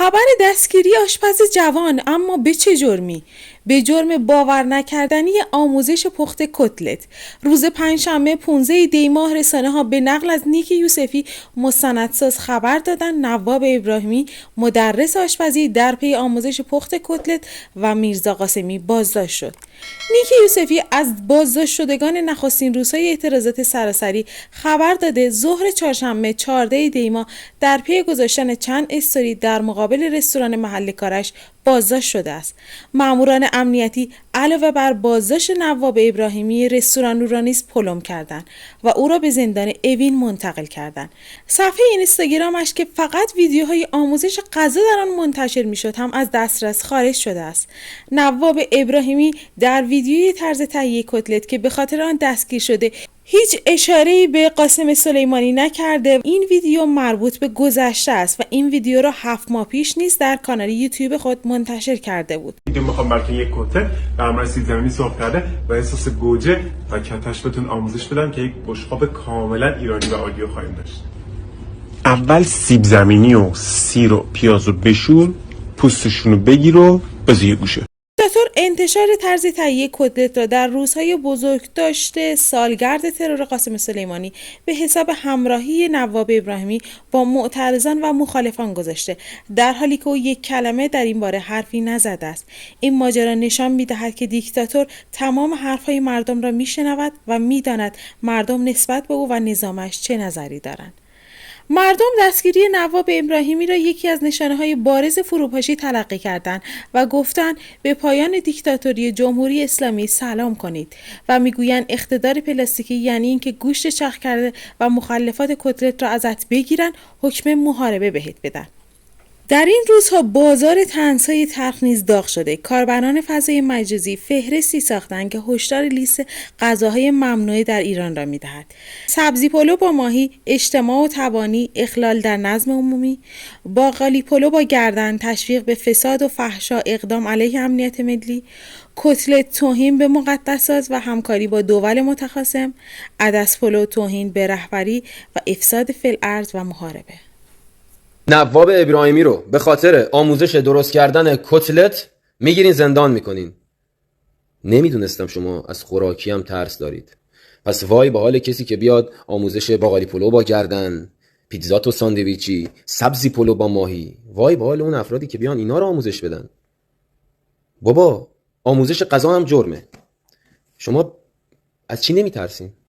خبر دستگیری آشپز جوان، اما به چه جرمی؟ به جرم باور نکردنی آموزش پخت کتلت. روز پنجشنبه 15 دی ماه رسانه‌ها به نقل از نیک یوسفی مستندساز خبر دادند نواب ابراهیمی مدرس آشپزی در پی آموزش پخت کتلت و میرزا قاسمی بازداشت شد. نیک یوسفی از بازداشت شدگان نخستین روزهای اعتراضات سراسری خبر داده ظهر چهارشنبه 14 دی ماه در پی گذاشتن چند استوری در مقابل رستوران محل کارش بازداشت شده است. ماموران امنیتی علاوه بر بازداشت نواب ابراهیمی رستوران را نیز پلم کردند و او را به زندان اوین منتقل کردند. صفحه اینستاگرامش که فقط ویدیوهای آموزش غذا در آن منتشر میشد هم از دسترس خارج شده است. نواب ابراهیمی در ویدیوی طرز تهیه کتلت که به خاطر آن دستگیر شده هیچ اشاره‌ای به قاسم سلیمانی نکرده. این ویدیو مربوط به گذشته است و این ویدیو را 7 ماه پیش نیز در کانال یوتیوب خود منتشر کرده بود. میخوام براتون یک کتلت به همراه سیب زمینی سرخ کرده و احساس گوجه و کتش بهتون آموزش بدم که یک بشقاب کاملا ایرانی و عالی رو خواهیم داشت. اول سیب زمینی و سیر و پیاز رو بشور، پوستشون رو بگیر و بذار یه گوشه. دیکتاتور انتشار طرز تهیه کتلت را در روزهای بزرگداشت سالگرد ترور قاسم سلیمانی به حساب همراهی نواب ابراهیمی با معترضان و مخالفان گذاشته، در حالی که او یک کلمه در این باره حرفی نزده است. این ماجرا نشان می‌دهد که دیکتاتور تمام حرفهای مردم را میشنود و میداند مردم نسبت به او و نظامش چه نظری دارند. مردم دستگیری نواب ابراهیمی را یکی از نشانه‌های بارز فروپاشی تلقی کردند و گفتند به پایان دیکتاتوری جمهوری اسلامی سلام کنید و میگویند اقتدار پلاستیکی یعنی اینکه گوشت چرخ کرده و مخلفات کتلت را ازت بگیرن، حکم محاربه بهت بدن. در این روزها بازار طنزهای تلخ نیز داغ شده. کاربران فضای مجازی فهرستی ساختند که هشدار لیست غذاهای ممنوعه در ایران را می‌دهد. سبزی پلو با ماهی، اجتماع و تبانی، اخلال در نظم عمومی، باقالی پلو با گردن، تشویق به فساد و فحشا، اقدام علیه امنیت ملی، کتلت توهین به مقدسات و همکاری با دول متخاصم، عدس پلو توهین به رهبری و افساد فی الارض و محاربه. نواب ابراهیمی رو به خاطر آموزش درست کردن کتلت میگیرین زندان میکنین. نمیدونستم شما از خوراکی هم ترس دارید. پس وای به حال کسی که بیاد آموزش باقالی پلو با گردن، پیتزا تو ساندویچی، سبزی پلو با ماهی. وای به حال اون افرادی که بیان اینا رو آموزش بدن. بابا آموزش غذا هم جرمه. شما از چی نمیترسین؟